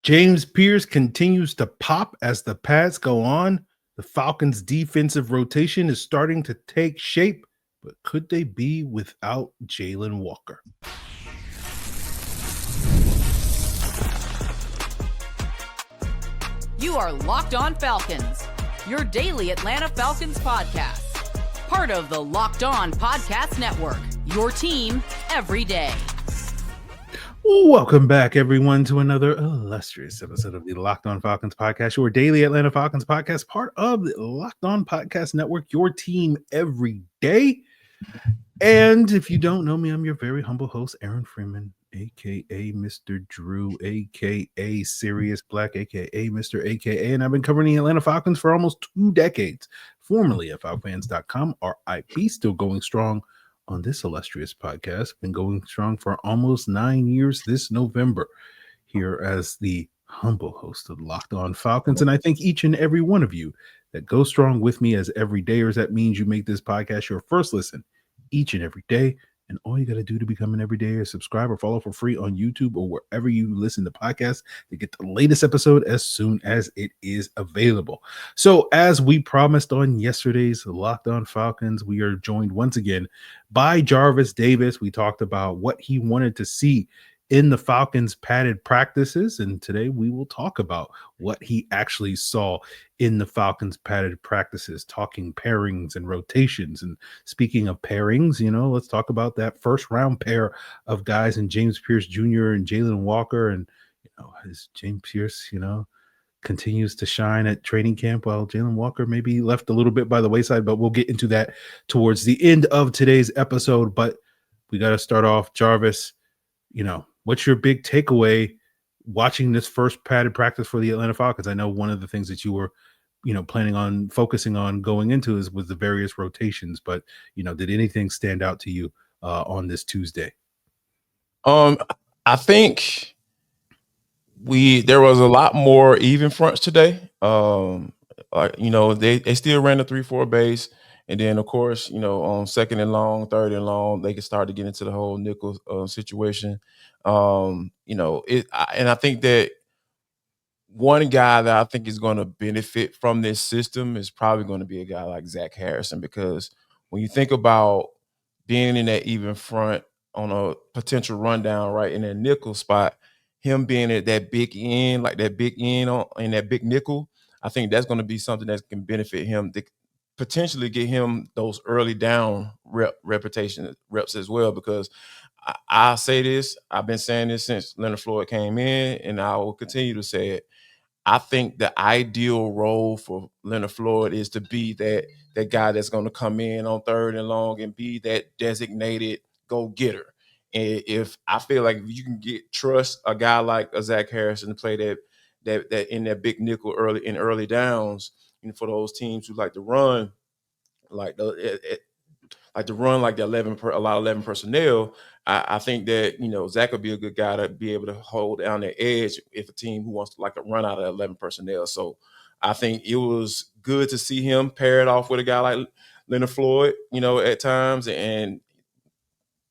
James Pearce continues to pop as the pads go on. The Falcons' defensive rotation is starting to take shape, but could they be without Jaylen Walker? You are Locked On Falcons, your daily Atlanta Falcons podcast. Part of the Locked On Podcast Network, your team every day. Welcome back, everyone, to another illustrious episode of the Locked On Falcons podcast, your daily Atlanta Falcons podcast, part of the Locked On Podcast Network, your team every day. And if you don't know me, I'm your very humble host, Aaron Freeman, a.k.a. Mr. Drew, a.k.a. Sirius Black, a.k.a. Mr. a.k.a. And I've been covering the Atlanta Falcons for almost 2 decades, formerly at FalcFans.com, RIP, still going strong on this illustrious podcast. Been going strong for almost 9 years this November here as the humble host of Locked On Falcons. And I thank each and every one of you that go strong with me as everydayers. That means you make this podcast your first listen each and every day. And all you got to do to become an everydayer is subscribe or follow for free on YouTube or wherever you listen to podcasts to get the latest episode as soon as it is available. So as we promised on yesterday's Locked On Falcons, we are joined once again by Jarvis Davis. We talked about what he wanted to see in the Falcons padded practices, and today we will talk about what he actually saw in the Falcons padded practices, talking pairings and rotations. And speaking of pairings, let's talk about that first round pair of guys in James Pearce Jr. and Jaylen Walker. And as James Pearce continues to shine at training camp, while Jaylen Walker maybe left a little bit by the wayside, but we'll get into that towards the end of today's episode. But we got to start off, Jarvis. What's your big takeaway watching this first padded practice for the Atlanta Falcons? I know one of the things that you were, planning on focusing on going into was the various rotations, but, did anything stand out to you on this Tuesday? I think there was a lot more even fronts today. They still ran the 3-4 base. And then, of course, on second and long, third and long, they can start to get into the whole nickel situation. And I think that one guy that I think is going to benefit from this system is probably going to be a guy like Zach Harrison, because when you think about being in that even front on a potential rundown right in that nickel spot, him being at that big end, like that big end in that big nickel, I think that's going to be something that can benefit him, to potentially get him those early down reps as well. Because I say this, I've been saying this since Leonard Floyd came in, and I will continue to say it. I think the ideal role for Leonard Floyd is to be that guy that's going to come in on third and long and be that designated go-getter. And if I feel like you can trust a guy like a Zach Harrison to play that in that big nickel early downs, for those teams who like to run like the 11 personnel, I think that Zach would be a good guy to be able to hold down the edge if a team who wants to run out of 11 personnel. So I think it was good to see him paired off with a guy like Leonard Floyd, at times, and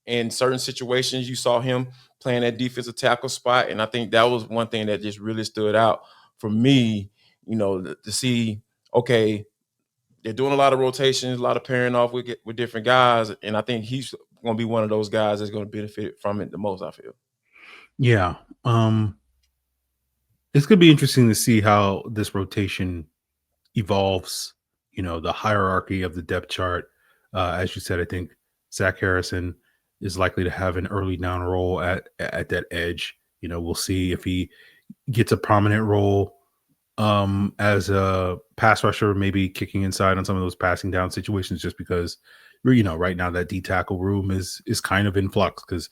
in certain situations you saw him playing that defensive tackle spot. And I think that was one thing that just really stood out for me, to see, okay, they're doing a lot of rotations, a lot of pairing off with different guys, and I think he's going to be one of those guys that's going to benefit from it the most, I feel. Yeah. It's going to be interesting to see how this rotation evolves, the hierarchy of the depth chart. As you said, I think Zach Harrison is likely to have an early down role at that edge. We'll see if he gets a prominent role as a pass rusher, maybe kicking inside on some of those passing down situations, just because right now that D tackle room is kind of in flux. Because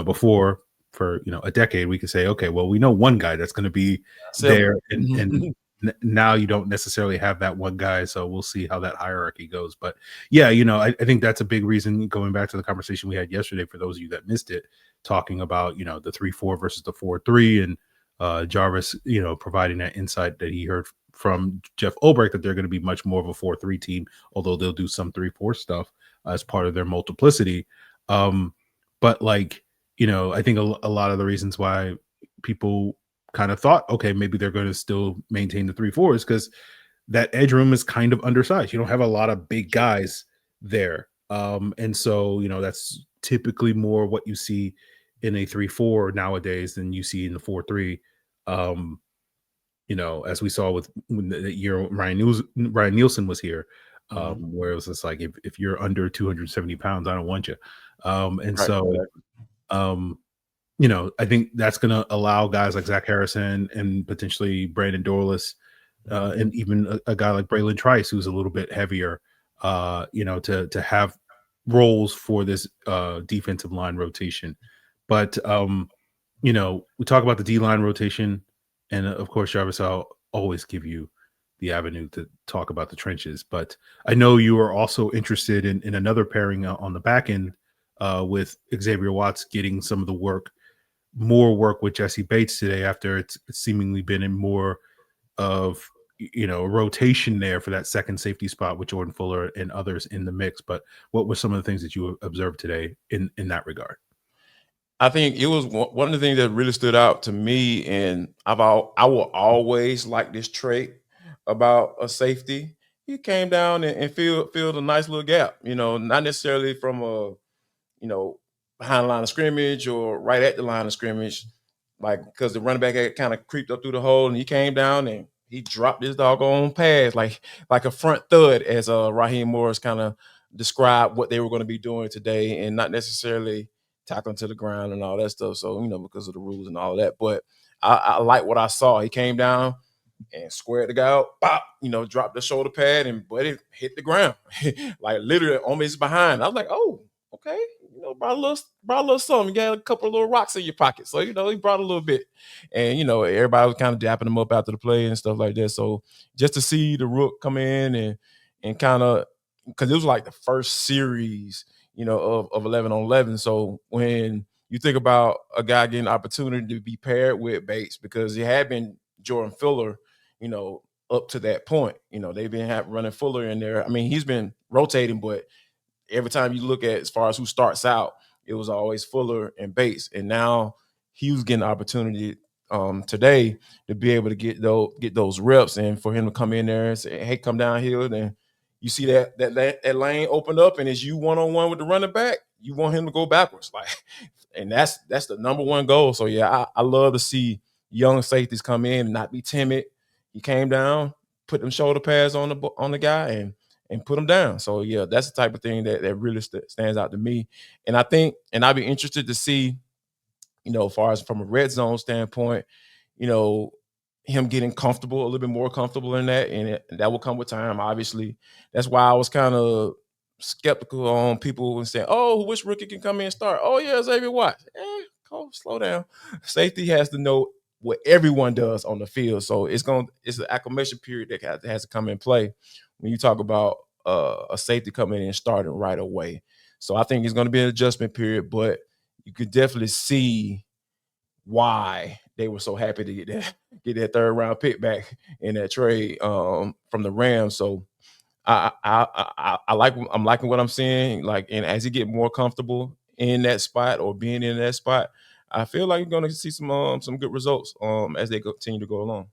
before, for a decade, we could say, okay, well, we know one guy that's going to be there, and now you don't necessarily have that one guy. So we'll see how that hierarchy goes. But yeah, I think that's a big reason, going back to the conversation we had yesterday, for those of you that missed it, talking about the 3-4 versus the 4-3, and Jarvis, providing that insight that he heard from Jeff Ulbrich, that they're going to be much more of a 4-3 team, although they'll do some 3-4 stuff as part of their multiplicity. But I think a lot of the reasons why people kind of thought, okay, maybe they're going to still maintain the 3-4s because that edge room is kind of undersized. You don't have a lot of big guys there. And so, that's typically more what you see in a 3-4 nowadays than you see in the 4-3. As we saw with when the year Ryan Nielsen was here, where it was just like, if you're under 270 pounds, I don't want you. And Right. so, I think that's going to allow guys like Zach Harrison and potentially Brandon Dorlus, and even a guy like Braylon Trice, who's a little bit heavier, to have roles for this defensive line rotation. But we talk about the D-line rotation, and of course, Jarvis, I'll always give you the avenue to talk about the trenches. But I know you are also interested in another pairing on the back end, with Xavier Watts getting some of the more work with Jesse Bates today, after it's seemingly been in more of a rotation there for that second safety spot with Jordan Fuller and others in the mix. But what were some of the things that you observed today in that regard? I think it was one of the things that really stood out to me, and I will always like this trait about a safety. He came down and filled a nice little gap, not necessarily from a, behind the line of scrimmage or right at the line of scrimmage, like, because the running back had kind of creeped up through the hole, and he came down and he dropped his doggone pass like a front thud, as Raheem Morris kind of described what they were going to be doing today, and not necessarily tackling to the ground and all that stuff. So, because of the rules and all that. But I like what I saw. He came down and squared the guy out, pop, dropped the shoulder pad, and buddy hit the ground, like literally on his behind. I was like, oh, okay, brought a little something. You got a couple of little rocks in your pocket, so he brought a little bit, and everybody was kind of dapping him up after the play and stuff like that. So just to see the Rook come in and kind of, because it was like the first series, of 11 on 11. So when you think about a guy getting an opportunity to be paired with Bates, because it had been Jordan Fuller, up to that point, they've been running Fuller in there. I mean, he's been rotating, but every time you look at as far as who starts out, it was always Fuller and Bates. And now he was getting the opportunity today to be able to get those reps, and for him to come in there and say, hey, come downhill. Then you see that lane open up, and as you one-on-one with the running back, you want him to go backwards. And that's the number one goal. So yeah, I love to see young safeties come in and not be timid. He came down, put them shoulder pads on the guy, and put them down. So yeah, that's the type of thing that really stands out to me. And I think, and I'd be interested to see, as far as from a red zone standpoint, him getting comfortable, a little bit more comfortable in that, and that will come with time. Obviously, that's why I was kind of skeptical on people and saying, "Oh, which rookie can come in and start?" Oh yeah, Xavier Watts. Slow down. Safety has to know what everyone does on the field, so it's an acclimation period that has to come in play when you talk about a safety coming in and starting right away. So I think it's going to be an adjustment period, but you could definitely see why they were so happy to get that third round pick back in that trade from the Rams. So I'm liking what I'm seeing. And as he get more comfortable in that spot or being in that spot, I feel like you're going to see some good results as they continue to go along.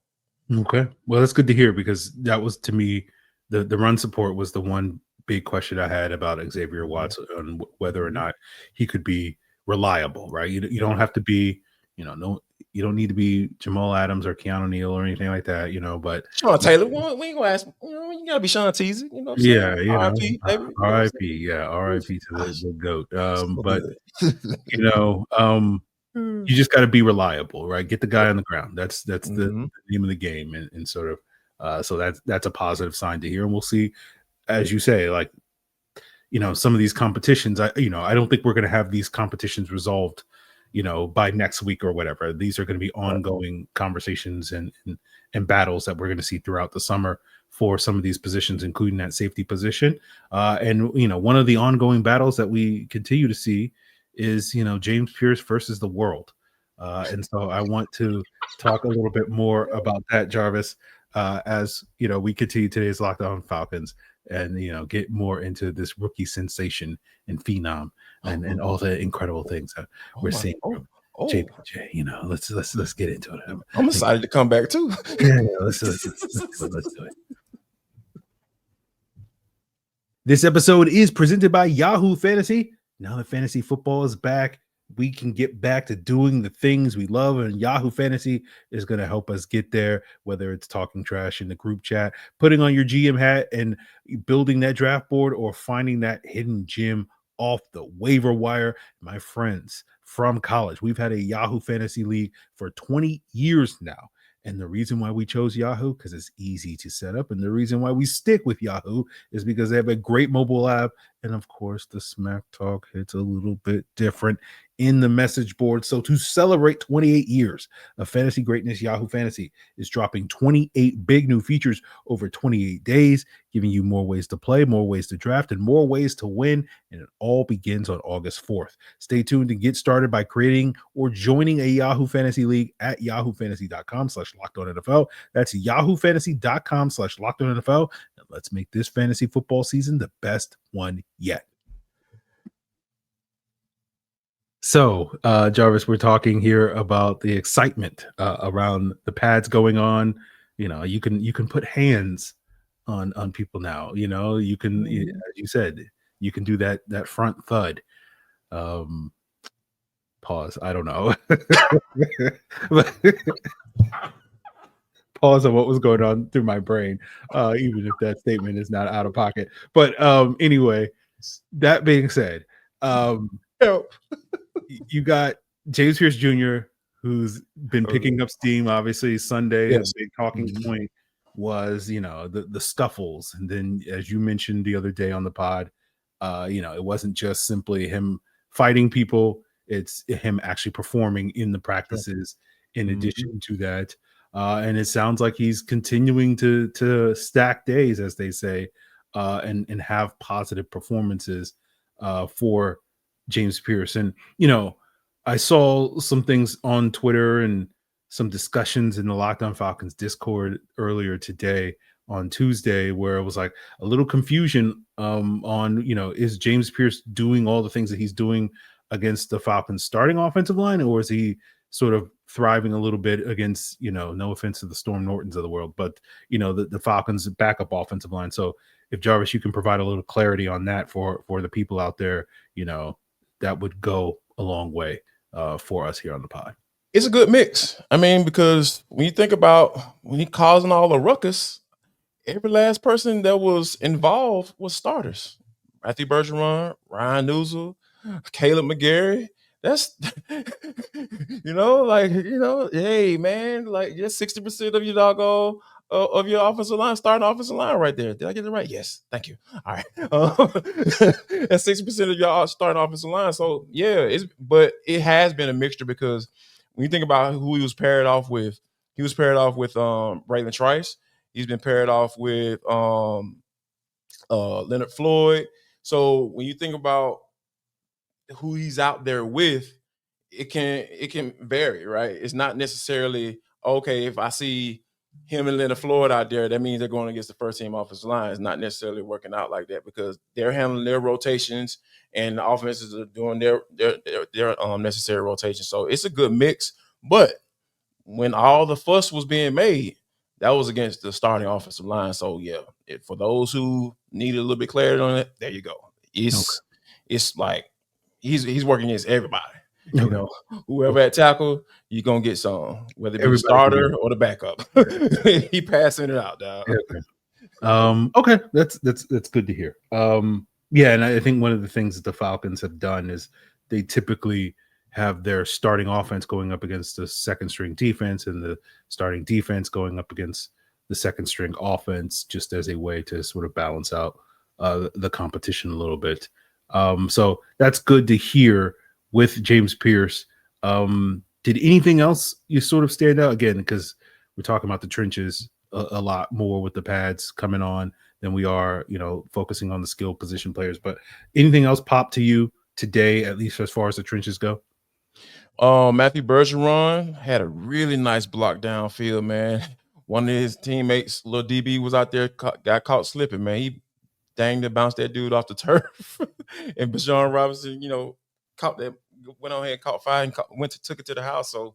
Okay, well, that's good to hear, because that was, to me, the run support was the one big question I had about Xavier Watts, on whether or not he could be reliable. Right? You don't have to be, no, you don't need to be Jamal Adams or Keanu Neal or anything like that. But Sean Taylor, we ain't gonna ask. You gotta be Sean Teasy. You know what I'm saying? R.I.P. baby. R.I.P. Yeah, R.I.P. to the GOAT. But you just got to be reliable, right? Get the guy on the ground. That's the name of the game, and sort of. So that's a positive sign to hear, and we'll see, as you say, some of these competitions. I don't think we're going to have these competitions resolved, by next week or whatever. These are going to be ongoing conversations and battles that we're going to see throughout the summer for some of these positions, including that safety position. And one of the ongoing battles that we continue to see is, James Pearce versus the world. And so I want to talk a little bit more about that, Jarvis, as, we continue today's Locked On Falcons and, get more into this rookie sensation and phenom and all the incredible things that we're seeing. JPJ, let's get into it. I'm excited to come back too. Yeah, let's do it. This episode is presented by Yahoo Fantasy. Now that fantasy football is back, we can get back to doing the things we love, and Yahoo Fantasy is going to help us get there, whether it's talking trash in the group chat, putting on your GM hat and building that draft board, or finding that hidden gem off the waiver wire. My friends from college, we've had a Yahoo Fantasy League for 20 years now. And the reason why we chose Yahoo, because it's easy to set up. And the reason why we stick with Yahoo is because they have a great mobile app. And of course, the smack talk hits a little bit different in the message board. So to celebrate 28 years of fantasy greatness, Yahoo Fantasy is dropping 28 big new features over 28 days, giving you more ways to play, more ways to draft, and more ways to win. And it all begins on August 4th. Stay tuned and get started by creating or joining a Yahoo Fantasy League at yahoofantasy.com/LockedOnNFL. That's yahoofantasy.com/LockedOnNFL. And let's make this fantasy football season the best one yet. So, Jarvis, we're talking here about the excitement around the pads going on. You can put hands on people now. You can, as you said, you can do that front thud. Pause. I don't know. Pause on what was going on through my brain, even if that statement is not out of pocket. But anyway, that being said, you got James Pearce Jr., who's been picking up steam. Obviously, Sunday, Yes. the big talking point was, the scuffles. And then, as you mentioned the other day on the pod, it wasn't just simply him fighting people. It's him actually performing in the practices in addition to that. And it sounds like he's continuing to stack days, as they say, and have positive performances for James Pearce. And, I saw some things on Twitter and some discussions in the Locked On Falcons Discord earlier today on Tuesday, where it was like a little confusion on, is James Pearce doing all the things that he's doing against the Falcons starting offensive line, or is he sort of thriving a little bit against, no offense to the Storm Nortons of the world, but, the Falcons backup offensive line. So if Jarvis, you can provide a little clarity on that for the people out there, that would go a long way for us here on the pod. It's a good mix. I mean, because when you think about when he causing all the ruckus, every last person that was involved was starters. Matthew Bergeron, Ryan Newsel, Caleb McGarry. That's hey man, like just 60% of your doggone of your offensive line, starting offensive line right there. Did I get it right? Yes, thank you. All right, that's 60% of your starting offensive line. So yeah, but it has been a mixture, because when you think about who he was paired off with, Braylon Trice. He's been paired off with Leonard Floyd. So when you think about who he's out there with, it can vary, right? It's not necessarily, okay, if I see him and Leonard Floyd out there, that means they're going against the first team offensive line. It's not necessarily working out like that, because they're handling their rotations and the offenses are doing their necessary rotations. So it's a good mix. But when all the fuss was being made, that was against the starting offensive line. So yeah, for those who needed a little bit clarity on it, there you go. It's like he's working against everybody. Whoever at tackle, you're gonna get some, whether it be the starter or the backup. He passing it out, dog. Okay, that's good to hear. Yeah, and I think one of the things that the Falcons have done is they typically have their starting offense going up against the second string defense, and the starting defense going up against the second string offense, just as a way to sort of balance out the competition a little bit. So that's good to hear with James Pearce. Did anything else you sort of stand out, again, because we're talking about the trenches a lot more with the pads coming on than we are, focusing on the skilled position players, but anything else pop to you today, at least as far as the trenches go? Matthew Bergeron had a really nice block downfield, man. One of his teammates, little DB, was out there, got caught slipping, man. He danged and bounced that dude off the turf. And Bijan Robinson, caught that went on ahead and caught fire and took it to the house. So,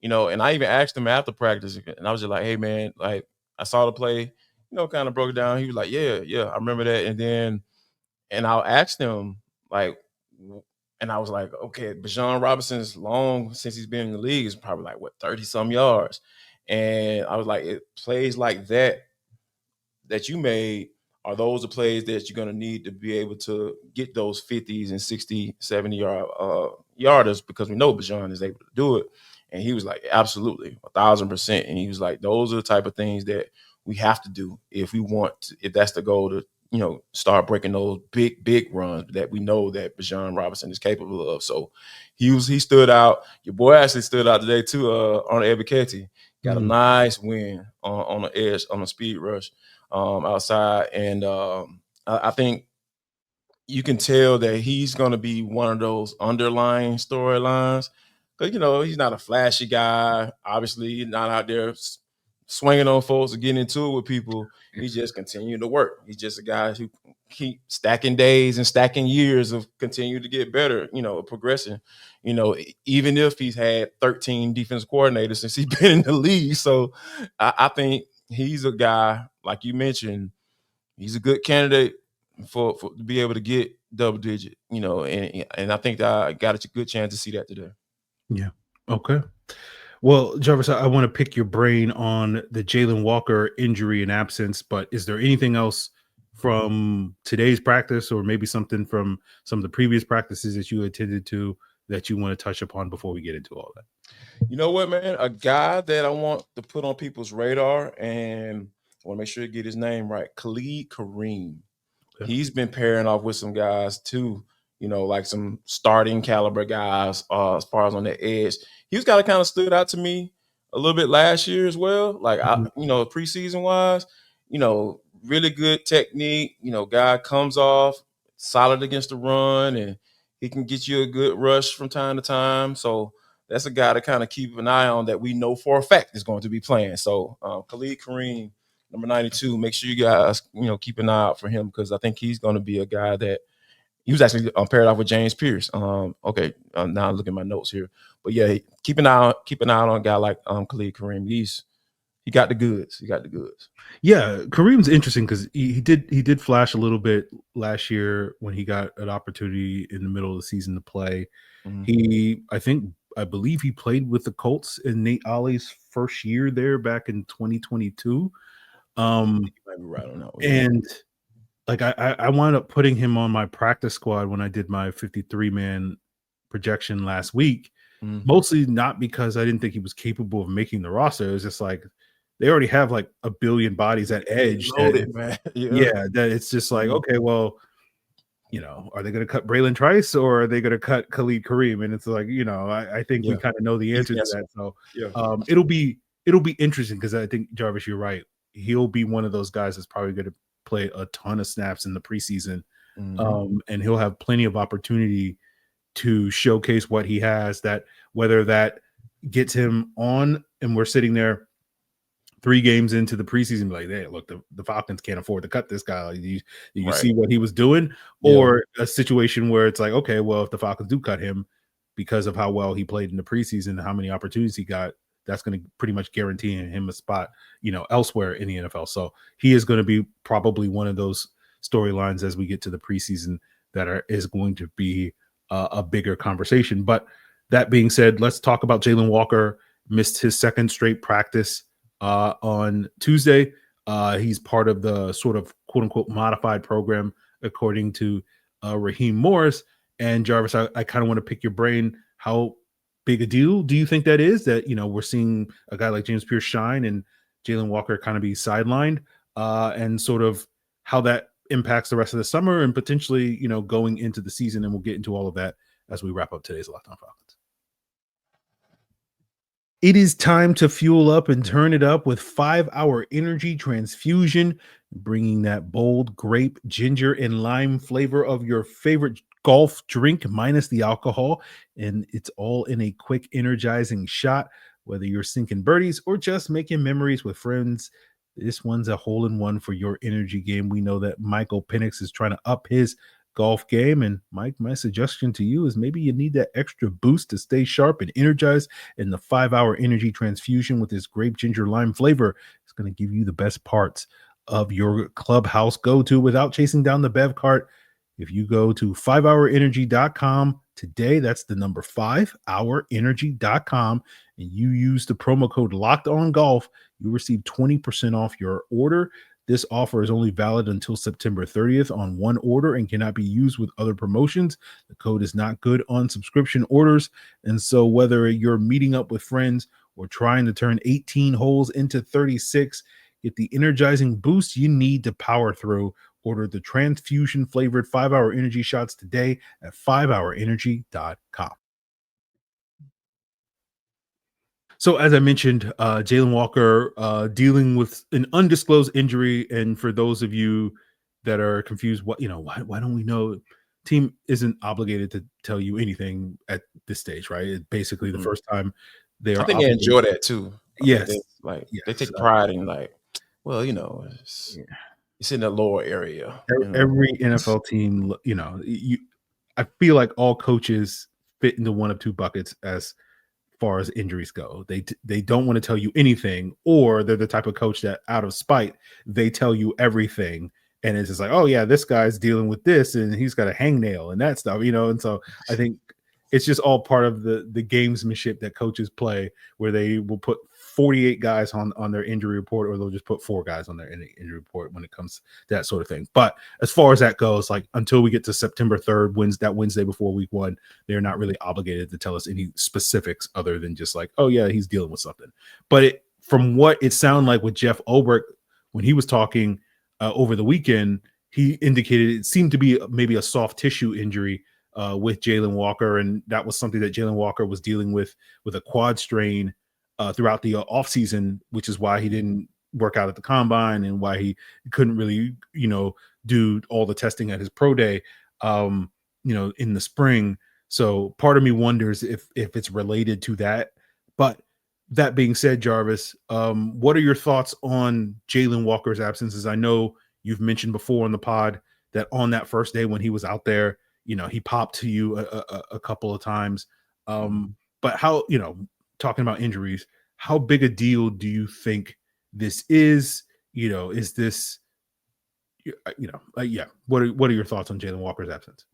and I even asked him after practice, and I was just like, hey, man, like, I saw the play, kind of broke it down. He was like, yeah, I remember that. And I asked him, like, and I was like, okay, Bijan Robinson's long since he's been in the league is probably like, 30-some yards. And I was like, it plays like that you made, are those the plays that you're going to need to be able to get those 50s and 60, 70 yarders, because we know Bijan is able to do it. And he was like, absolutely, 1,000%. And he was like, those are the type of things that we have to do if that's the goal, to start breaking those big runs that we know that Bijan Robinson is capable of. So he stood out. Your boy actually stood out today too, on Ebiketie. Got a nice win on the edge, on the speed rush outside. And I think you can tell that he's going to be one of those underlying storylines, because, he's not a flashy guy. Obviously, he's not out there swinging on folks or getting into it with people. He's just continuing to work. He's just a guy who keep stacking days and stacking years of continue to get better, progressing, even if he's had 13 defensive coordinators since he's been in the league. So I think he's a guy, like you mentioned, he's a good candidate for to be able to get double digit, and I think that I got a good chance to see that today. Yeah. Okay. Well, Jarvis, I want to pick your brain on the Jaylen Walker injury and absence, but is there anything else from today's practice, or maybe something from some of the previous practices that you attended to, that you want to touch upon before we get into all that? You know what, man? A guy that I want to put on people's radar, and I want to make sure you get his name right, Khalid Kareem. Okay. He's been pairing off with some guys too, like some starting caliber guys as far as on the edge. He's got kind of stood out to me a little bit last year as well. Like, preseason wise, really good technique. Guy comes off solid against the run, and he can get you a good rush from time to time. So that's a guy to kind of keep an eye on, that we know for a fact is going to be playing. So Khalid Kareem, number 92, make sure you guys, keep an eye out for him, because I think he's going to be a guy that he was actually paired off with James Pearce. Now I look at my notes here, but yeah, keep an eye out on a guy like Khalid Kareem. He got the goods. Yeah, Kareem's interesting because he did flash a little bit last year when he got an opportunity in the middle of the season to play. Mm-hmm. I believe he played with the Colts in Nate Ollie's first year there back in 2022. You might be right on that one. And like I wound up putting him on my practice squad when I did my 53-man projection last week, mostly not because I didn't think he was capable of making the roster. It was just like they already have like a billion bodies at edge. Man. That it's just like, okay, well, are they going to cut Braylon Trice, or are they going to cut Khalid Kareem? And it's like, I think we kind of know the answer to that. So it'll be interesting, because I think, Jarvis, you're right. He'll be one of those guys that's probably going to play a ton of snaps in the preseason. And he'll have plenty of opportunity to showcase what he has, that whether that gets him on and we're sitting there 3 games into the preseason, like, hey, look, the Falcons can't afford to cut this guy. You right. See what he was doing, or a situation where it's like, okay, well, if the Falcons do cut him because of how well he played in the preseason, how many opportunities he got, that's going to pretty much guarantee him a spot, elsewhere in the NFL. So he is going to be probably one of those storylines as we get to the preseason that is going to be a bigger conversation. But that being said, let's talk about Jaylen Walker. Missed his second straight practice on Tuesday. He's part of the sort of quote unquote modified program, according to Raheem Morris. And Jarvis, I kind of want to pick your brain. How big a deal do you think that is, that, we're seeing a guy like James Pearce shine and Jaylen Walker kind of be sidelined, and sort of how that impacts the rest of the summer and potentially, going into the season? And we'll get into all of that as we wrap up today's Locked On Falcons. It is time to fuel up and turn it up with 5-Hour Energy Transfusion, bringing that bold grape, ginger, and lime flavor of your favorite golf drink minus the alcohol. And it's all in a quick, energizing shot. Whether you're sinking birdies or just making memories with friends, this one's a hole-in-one for your energy game. We know that Michael Penix is trying to up his golf game. And Mike, my suggestion to you is maybe you need that extra boost to stay sharp and energized. And the 5-hour energy transfusion with this grape ginger lime flavor is going to give you the best parts of your clubhouse go-to without chasing down the bev cart. If you go to 5hourenergy.com today, that's the number 5hourenergy.com, and you use the promo code LOCKEDONGOLF, you receive 20% off your order. This offer is only valid until September 30th on one order and cannot be used with other promotions. The code is not good on subscription orders. And so whether you're meeting up with friends or trying to turn 18 holes into 36, get the energizing boost you need to power through. Order the transfusion flavored 5-hour energy shots today at 5hourenergy.com. So as I mentioned, Jaylen Walker dealing with an undisclosed injury. And for those of you that are confused, why don't we know? Team isn't obligated to tell you anything at this stage, right? It's basically the first time they are. I think they enjoy that too. Yes. They take pride in it's in the lower area. Every NFL team, I feel like all coaches fit into one of two buckets as far as injuries go. They don't want to tell you anything, or they're the type of coach that out of spite, they tell you everything. And it's just like, oh yeah, this guy's dealing with this and he's got a hangnail and that stuff, And so I think it's just all part of the gamesmanship that coaches play, where they will put 48 guys on their injury report, or they'll just put 4 guys on their injury report when it comes to that sort of thing. But as far as that goes, like until we get to September 3rd, Wednesday before week 1, they're not really obligated to tell us any specifics other than just like, oh yeah, he's dealing with something. But from what it sounded like with Jeff Ulbrich when he was talking over the weekend, he indicated it seemed to be maybe a soft tissue injury with Jaylen Walker, and that was something that Jaylen Walker was dealing with a quad strain throughout the offseason, which is why he didn't work out at the combine and why he couldn't really, do all the testing at his pro day, in the spring. So part of me wonders if it's related to that. But that being said, Jarvis, what are your thoughts on Jaylen Walker's absences? I know you've mentioned before on the pod that on that first day when he was out there, he popped to you a couple of times. But how, talking about injuries, how big a deal do you think this is? Is this, what are your thoughts on Jaylen Walker's absence?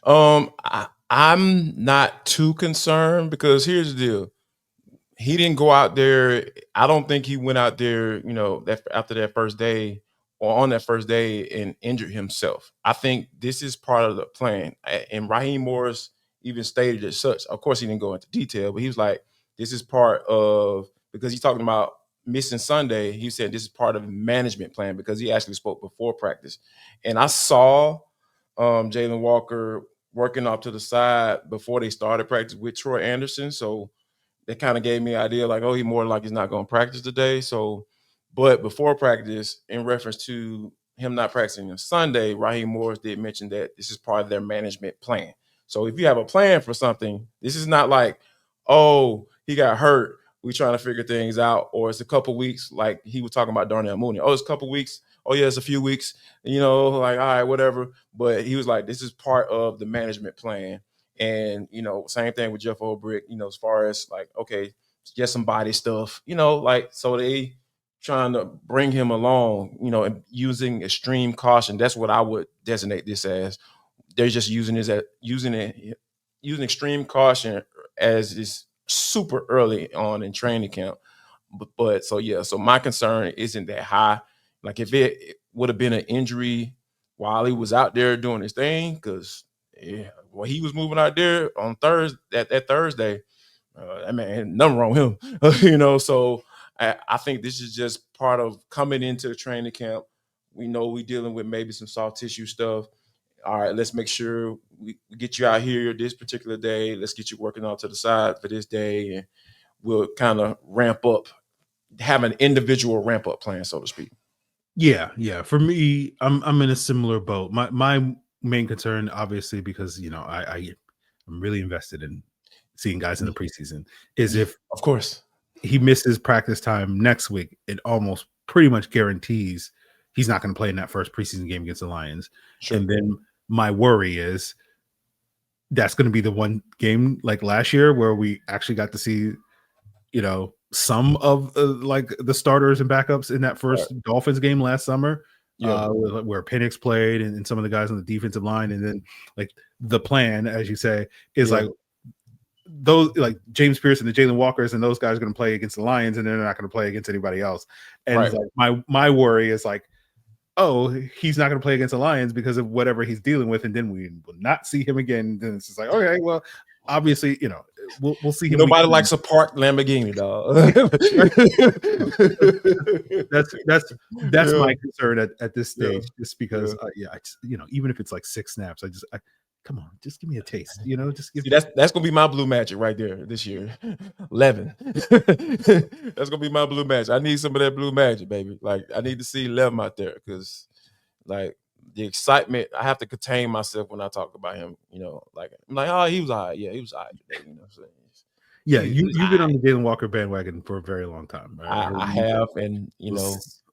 I'm not too concerned, because here's the deal. He didn't go out there. I don't think he went out there, after that first day or on that first day and injured himself. I think this is part of the plan. And Raheem Morris even stated as such. Of course, he didn't go into detail, but he was like, this is part of, because he's talking about missing Sunday, he said this is part of the management plan, because he actually spoke before practice. And I saw Jaylen Walker working off to the side before they started practice with Troy Anderson. So that kind of gave me an idea, like, oh, he more like he's not going to practice today. So, but before practice, in reference to him not practicing on Sunday, Raheem Morris did mention that this is part of their management plan. So if you have a plan for something, this is not like, oh, he got hurt, we trying to figure things out, or it's a couple weeks, like he was talking about Darnell Mooney. Oh, it's a couple weeks. Oh, yeah, it's a few weeks, like, all right, whatever. But he was like, this is part of the management plan. And, same thing with Jeff Ulbrich, as far as like, okay, just some body stuff, so they trying to bring him along, and using extreme caution. That's what I would designate this as. They're just using extreme caution as is super early on in training camp. But so my concern isn't that high. Like if it would have been an injury while he was out there doing his thing, because he was moving out there on Thursday, that Thursday, that man, nothing wrong with him, So I think this is just part of coming into the training camp. We know we're dealing with maybe some soft tissue stuff. All right, let's make sure we get you out here this particular day. Let's get you working out to the side for this day, and we'll kind of ramp up, have an individual ramp up plan, so to speak. Yeah. For me, I'm in a similar boat. My main concern, obviously, because I'm really invested in seeing guys in the preseason, is if, of course, he misses practice time next week, it almost pretty much guarantees he's not going to play in that first preseason game against the Lions. Sure. And then my worry is that's going to be the one game like last year where we actually got to see, some of like the starters and backups in that first Dolphins game last summer. Where Penix played and some of the guys on the defensive line, and then like the plan, as you say, is like those like James Pearce and the Jaylen Walkers and those guys are going to play against the Lions, and they're not going to play against anybody else. And like my worry is like, oh, he's not going to play against the Lions because of whatever he's dealing with, and then we will not see him again. Then it's just like, okay, well, obviously, we'll see him. Nobody likes a parked Lamborghini, dog. that's my concern at this stage, just because, even if it's like 6 snaps, come on, just give me a taste, just give. See, that's gonna be my blue magic right there this year. 11. That's gonna be my blue magic. I need some of that blue magic, baby. Like I need to see 11 out there because, like, the excitement. I have to contain myself when I talk about him. Like I'm like, oh, he was all right. Yeah, he was all right today. You know what I'm saying? Yeah, you've been on the Jaylen Walker bandwagon for a very long time. Right? I have, and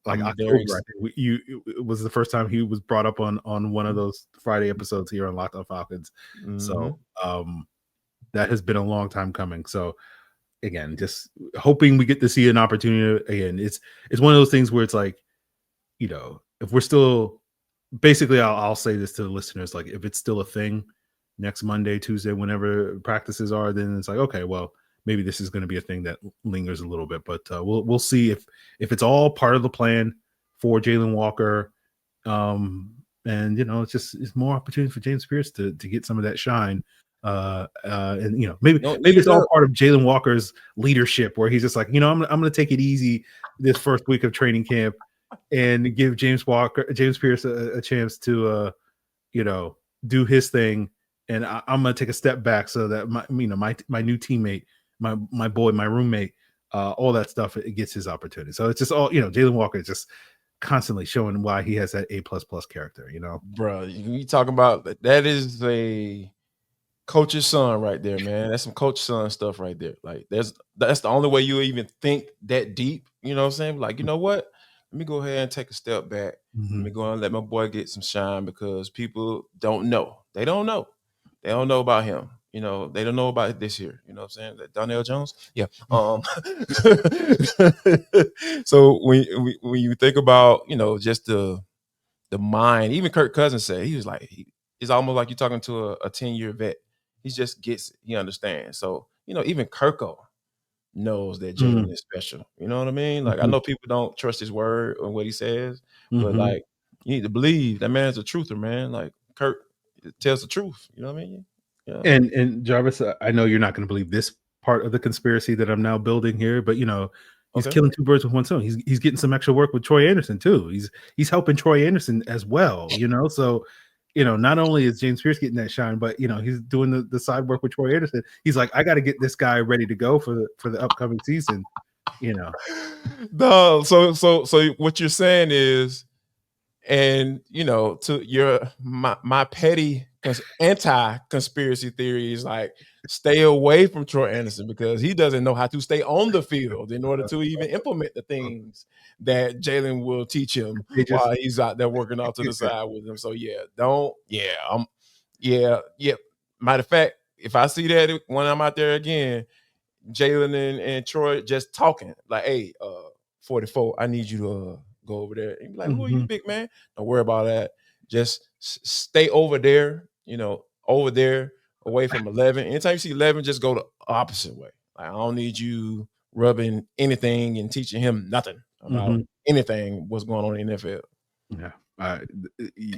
like October, I think it was the first time he was brought up on one of those Friday episodes here on Locked On Falcons. Mm-hmm. So that has been a long time coming. So again, just hoping we get to see an opportunity again. It's one of those things where it's like, if we're still basically, I'll say this to the listeners, like if it's still a thing next Monday, Tuesday, whenever practices are, then it's like, okay, well, maybe this is going to be a thing that lingers a little bit, but we'll see if it's all part of the plan for Jaylen Walker. And it's more opportunity for James Pearce to get some of that shine. And maybe it's all part of Jaylen Walker's leadership, where he's just like, I'm going to take it easy this first week of training camp and give James Pearce a chance to do his thing, and I'm going to take a step back so that my new teammate, my boy, my roommate, all that stuff, it gets his opportunity. So it's just all, Jaylen Walker is just constantly showing why he has that A++ character, Bro, you talking about that is a coach's son right there, man. That's some coach son stuff right there. Like that's the only way you even think that deep, you know what I'm saying? Like, you know what? Let me go ahead and take a step back. Mm-hmm. Let me go and let my boy get some shine, because people don't know. They don't know. They don't know about him. They don't know about it this year. You know what I'm saying? That Donnell Jones? Yeah. So when you think about, just the mind, even Kirk Cousins said, he was like, it's almost like you're talking to a 10-year vet. He just gets it. He understands. So, even Kirko knows that Jaylen is special. You know what I mean? Like, I know people don't trust his word or what he says, but like, you need to believe that man's a truther, man. Like, Kirk tells the truth. You know what I mean? Yeah. And Jarvis, I know you're not going to believe this part of the conspiracy that I'm now building here, but he's killing 2 birds with one stone. He's getting some extra work with Troy Anderson too. He's helping Troy Anderson as well. So not only is James Pearce getting that shine, but he's doing the side work with Troy Anderson. He's like, I got to get this guy ready to go for the upcoming season. No, so what you're saying is, and to my petty anti-conspiracy theory is like, stay away from Troy Anderson, because he doesn't know how to stay on the field in order to even implement the things that Jaylen will teach him while he's out there working off to the side with him. So matter of fact, if I see that when I'm out there again, Jaylen and Troy just talking like, hey, 44, I need you to go over there. And be like, who are you, big man? Don't worry about that. Just stay over there, over there, away from 11. Anytime you see 11, just go the opposite way. Like, I don't need you rubbing anything and teaching him nothing about anything what's going on in the NFL. Yeah.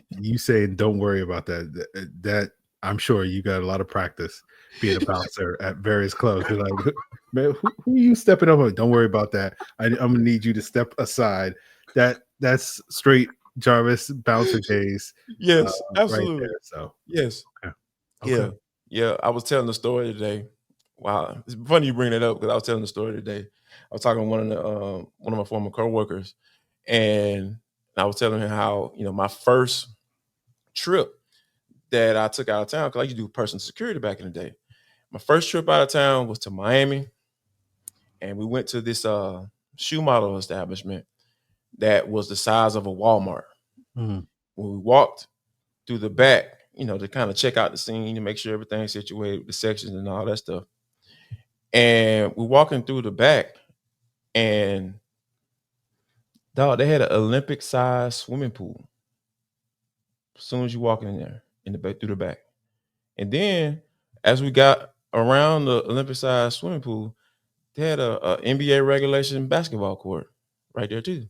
You saying don't worry about that I'm sure you got a lot of practice being a bouncer at various clubs. You're like, man, who are you stepping up on? Don't worry about that. I'm gonna need you to step aside. That's straight Jarvis bouncer days. Yes, absolutely. Right there, so yes. Okay. Yeah. I was telling the story today. Wow, it's funny you bring that up, because I was telling the story today. I was talking to one of my former coworkers, and I was telling him how my first trip that I took out of town, because I used to do personal security back in the day. My first trip out of town was to Miami, and we went to this shoe model establishment that was the size of a Walmart. Mm-hmm. When we walked through the back, to kind of check out the scene to make sure everything's situated with the sections and all that stuff. And we're walking through the back, and dog, they had an Olympic-sized swimming pool. As soon as you walk in there, in the back, through the back. And then as we got around the Olympic-sized swimming pool, they had a NBA regulation basketball court right there too.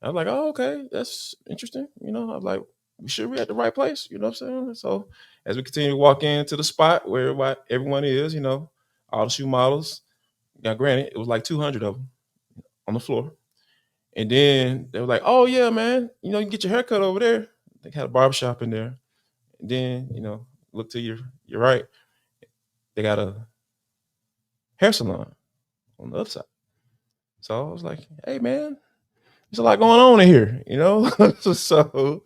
I was like, oh, okay, that's interesting. I was like, we sure we're at the right place. You know what I'm saying? So as we continue to walk into the spot where everyone is, all the shoe models. Now, granted, it was like 200 of them on the floor. And then they were like, oh, yeah, man, you can get your hair cut over there. They had a barbershop in there. And then, look to your right. They got a hair salon on the other side. So I was like, hey, man, there's a lot going on in here, So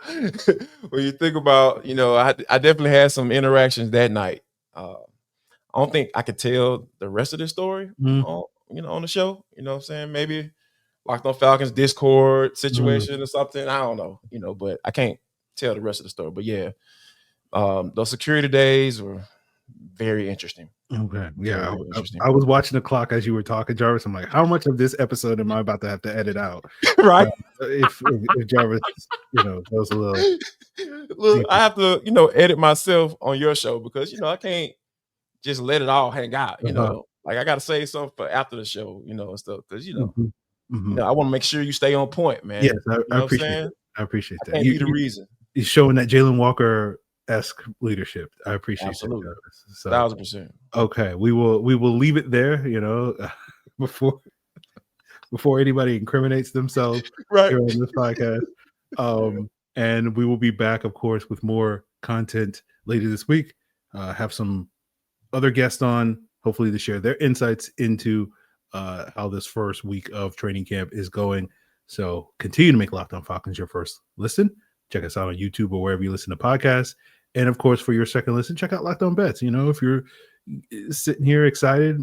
when you think about, I definitely had some interactions that night. I don't think I could tell the rest of the story on the show. You know what I'm saying? Maybe Locked On Falcons Discord situation or something. I don't know, but I can't tell the rest of the story. But yeah, those security days were very interesting. Okay. Yeah. I was watching the clock as you were talking, Jarvis. I'm like, how much of this episode am I about to have to edit out? Right. If Jarvis, goes a little. Look, I have to, edit myself on your show because, I can't just let it all hang out, Like I got to say something for after the show, and stuff. Because, I want to make sure you stay on point, man. Yes, I appreciate it. I appreciate that. Can't be the reason. He's showing that Jaylen Walker-esque leadership. I appreciate Absolutely. that. So, 1,000%. Okay, we will leave it there. Before anybody incriminates themselves right here on this podcast. And we will be back, of course, with more content later this week. Have some other guests on, hopefully, to share their insights into how this first week of training camp is going. So continue to make Locked On Falcons your first listen. Check us out on YouTube or wherever you listen to podcasts. And of course, for your second listen, check out Locked On Bets. If you're sitting here excited,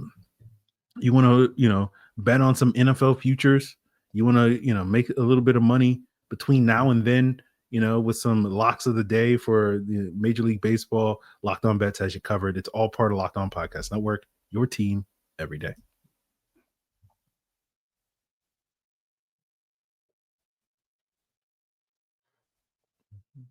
you want to, bet on some NFL futures, you want to, make a little bit of money between now and then, with some locks of the day for the Major League Baseball, Locked On Bets has you covered. It's all part of Locked On Podcast Network, your team every day.